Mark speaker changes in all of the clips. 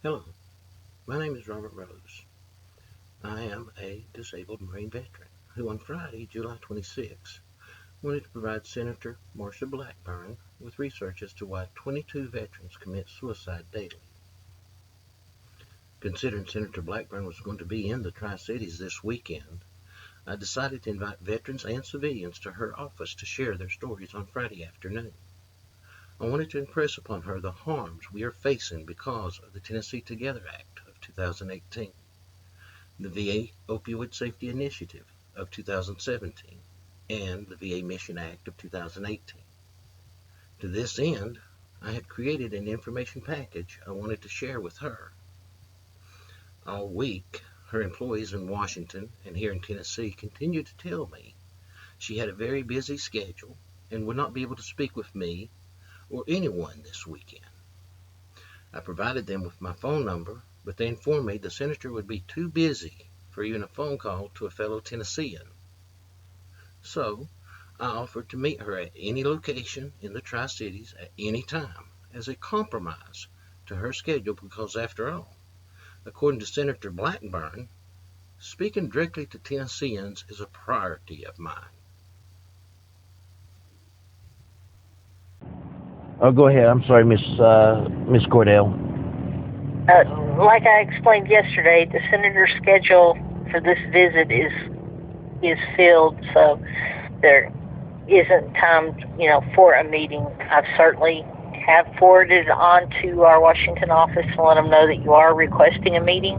Speaker 1: Hello, my name is Robert Rose. I am a disabled Marine veteran who on Friday, July 26, wanted to provide Senator Marsha Blackburn with research as to why 22 veterans commit suicide daily. Considering Senator Blackburn was going to be in the Tri-Cities this weekend, I decided to invite veterans and civilians to her office to share their stories on Friday afternoon. I wanted to impress upon her the harms we are facing because of the Tennessee Together Act of 2018, the VA Opioid Safety Initiative of 2017, and the VA Mission Act of 2018. To this end, I had created an information package I wanted to share with her. All week, her employees in Washington and here in Tennessee continued to tell me she had a very busy schedule and would not be able to speak with me or anyone this weekend. I provided them with my phone number, but they informed me the senator would be too busy for even a phone call to a fellow Tennessean. So, I offered to meet her at any location in the Tri-Cities at any time as a compromise to her schedule because, after all, according to Senator Blackburn, speaking directly to Tennesseans is a priority of mine.
Speaker 2: Oh, go ahead. I'm sorry, Miss Cordell.
Speaker 3: Like I explained yesterday, the senator's schedule for this visit is filled, so there isn't time, for a meeting. I've certainly have forwarded on to our Washington office to let them know that you are requesting a meeting.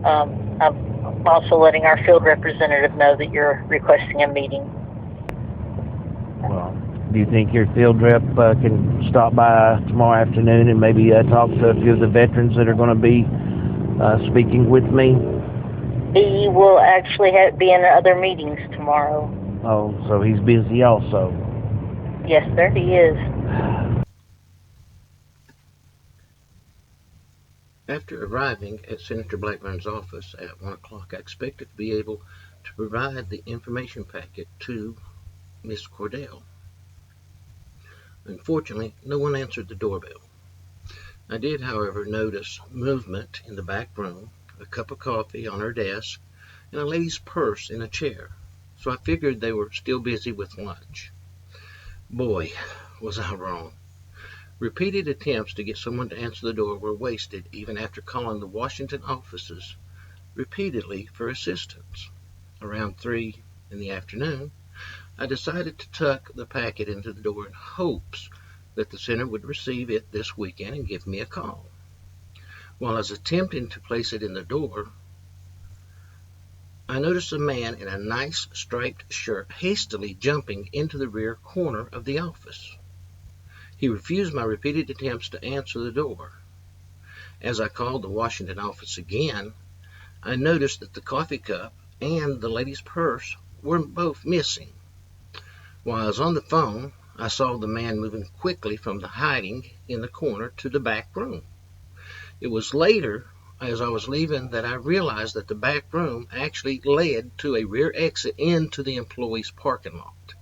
Speaker 3: I'm also letting our field representative know that you're requesting a meeting.
Speaker 2: Well, do you think your field rep can stop by tomorrow afternoon and maybe talk to a few of the veterans that are going to be speaking with me?
Speaker 3: He will actually be in other meetings tomorrow.
Speaker 2: Oh, so he's busy also.
Speaker 3: Yes, sir, he is.
Speaker 1: After arriving at Senator Blackburn's office at 1 o'clock, I expected to be able to provide the information packet to Miss Cordell. Unfortunately, no one answered the doorbell. I did, however, notice movement in the back room, a cup of coffee on her desk, and a lady's purse in a chair, so I figured they were still busy with lunch. Boy, was I wrong. Repeated attempts to get someone to answer the door were wasted even after calling the Washington offices repeatedly for assistance. Around 3 in the afternoon, I decided to tuck the packet into the door in hopes that the center would receive it this weekend and give me a call. While I was attempting to place it in the door, I noticed a man in a nice striped shirt hastily jumping into the rear corner of the office. He refused my repeated attempts to answer the door. As I called the Washington office again, I noticed that the coffee cup and the lady's purse were both missing. While I was on the phone, I saw the man moving quickly from the hiding in the corner to the back room. It was later, as I was leaving, that I realized that the back room actually led to a rear exit into the employee's parking lot.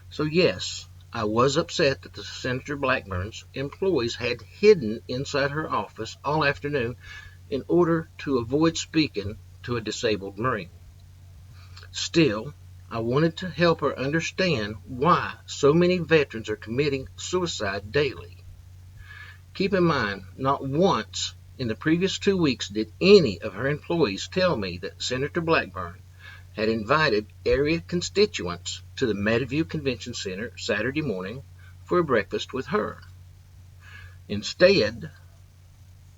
Speaker 1: So yes, I was upset that the Senator Blackburn's employees had hidden inside her office all afternoon in order to avoid speaking to a disabled Marine. Still, I wanted to help her understand why so many veterans are committing suicide daily. Keep in mind, not once in the previous 2 weeks did any of her employees tell me that Senator Blackburn had invited area constituents to the Meadowview Convention Center Saturday morning for a breakfast with her. Instead,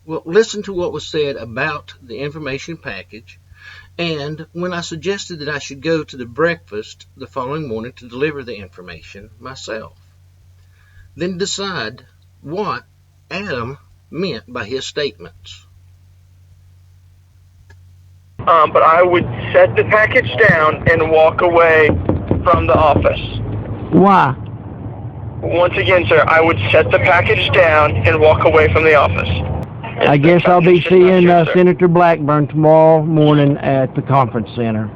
Speaker 1: listen to what was said about the information package, and when I suggested that I should go to the breakfast the following morning to deliver the information myself. Then decide what Adam meant by his statements.
Speaker 4: But I would set the package down and walk away from the office.
Speaker 2: Why?
Speaker 4: Once again, sir, I would set the package down and walk away from the office.
Speaker 2: I guess I'll be seeing Senator Blackburn tomorrow morning at the conference center.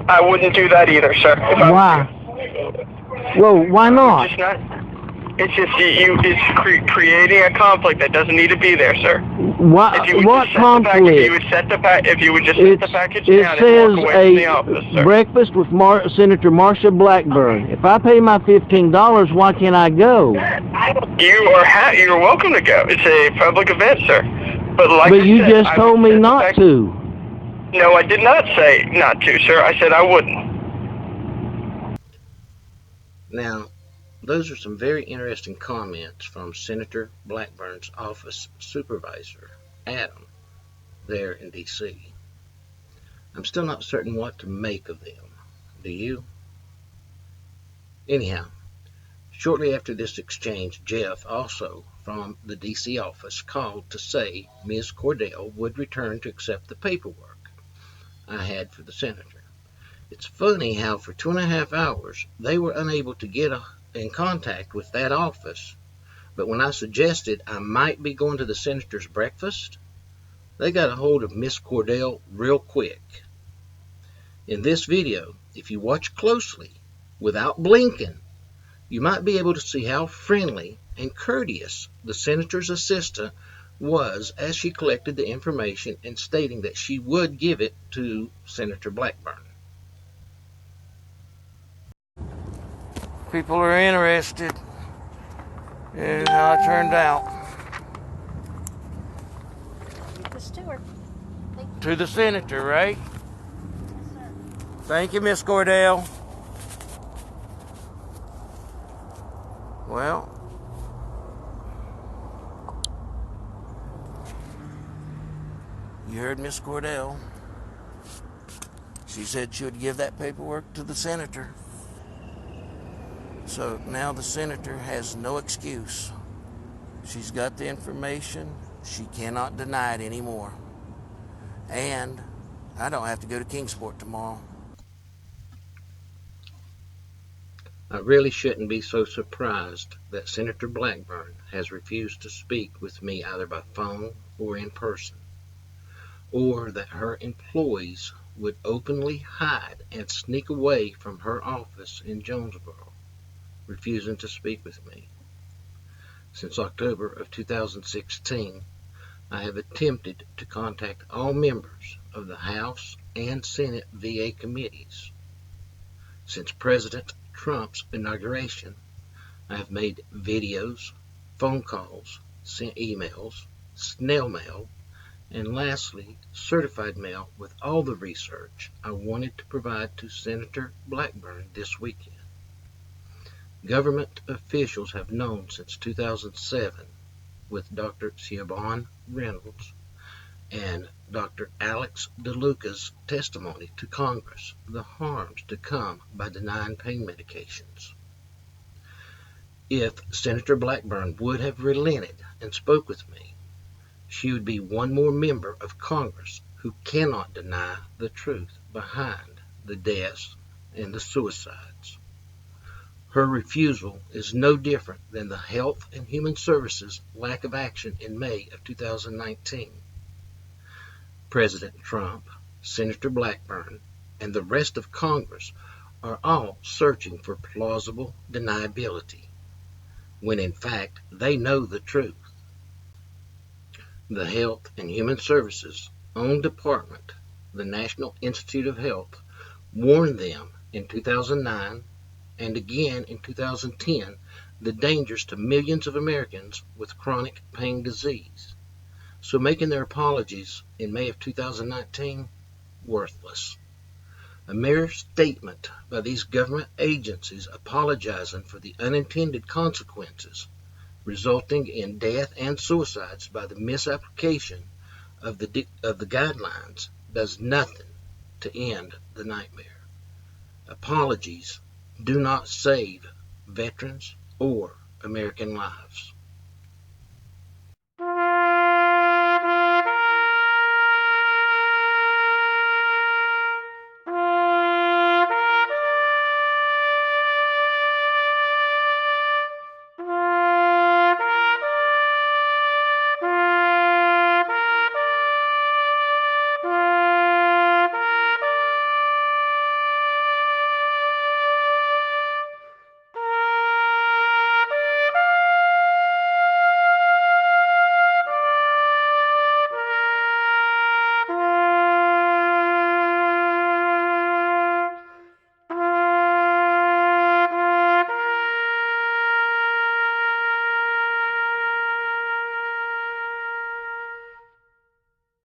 Speaker 4: I wouldn't do that either, sir.
Speaker 2: Why? Whoa, why not?
Speaker 4: It's just it's creating a conflict that doesn't need to be there, sir.
Speaker 2: What conflict?
Speaker 4: If you would set the package down and walk away from the office, sir.
Speaker 2: Breakfast with Senator Marsha Blackburn. If I pay my $15, why can't I go?
Speaker 4: You're welcome to go. It's a public event, sir. But
Speaker 2: you just told me not to.
Speaker 4: No, I did not say not to, sir. I said I wouldn't.
Speaker 1: Now, those are some very interesting comments from Senator Blackburn's office supervisor, Adam, there in D.C. I'm still not certain what to make of them. Do you? Anyhow, shortly after this exchange, Jeff, also from the D.C. office, called to say Ms. Cordell would return to accept the paperwork I had for the senator. It's funny how for 2.5 hours they were unable to get in contact with that office, but when I suggested I might be going to the senator's breakfast, they got a hold of Miss Cordell real quick. In this video, if you watch closely, without blinking, you might be able to see how friendly and courteous the senator's assistant was as she collected the information and stating that she would give it to Senator Blackburn.
Speaker 2: People are interested in how it turned out. To the senator, right? Yes, sir. Thank you, Miss Cordell. Well, you heard Miss Cordell. She said she would give that paperwork to the senator. So now the senator has no excuse. She's got the information. She cannot deny it anymore. And I don't have to go to Kingsport tomorrow.
Speaker 1: I really shouldn't be so surprised that Senator Blackburn has refused to speak with me either by phone or in person, or that her employees would openly hide and sneak away from her office in Jonesboro, refusing to speak with me. Since October of 2016, I have attempted to contact all members of the House and Senate VA committees. Since President Trump's inauguration, I have made videos, phone calls, sent emails, snail mail, and lastly, certified mail with all the research I wanted to provide to Senator Blackburn this weekend. Government officials have known since 2007 with Dr. Siobhan Reynolds and Dr. Alex DeLuca's testimony to Congress the harms to come by denying pain medications. If Senator Blackburn would have relented and spoke with me, she would be one more member of Congress who cannot deny the truth behind the deaths and the suicides. Her refusal is no different than the Health and Human Services lack of action in May of 2019. President Trump, Senator Blackburn, and the rest of Congress are all searching for plausible deniability, when in fact they know the truth. The Health and Human Services own department, the National Institute of Health, warned them in 2009 and again in 2010 the dangers to millions of Americans with chronic pain disease. So making their apologies in May of 2019, worthless. A mere statement by these government agencies apologizing for the unintended consequences resulting in death and suicides by the misapplication of the guidelines does nothing to end the nightmare. Apologies do not save veterans or American lives.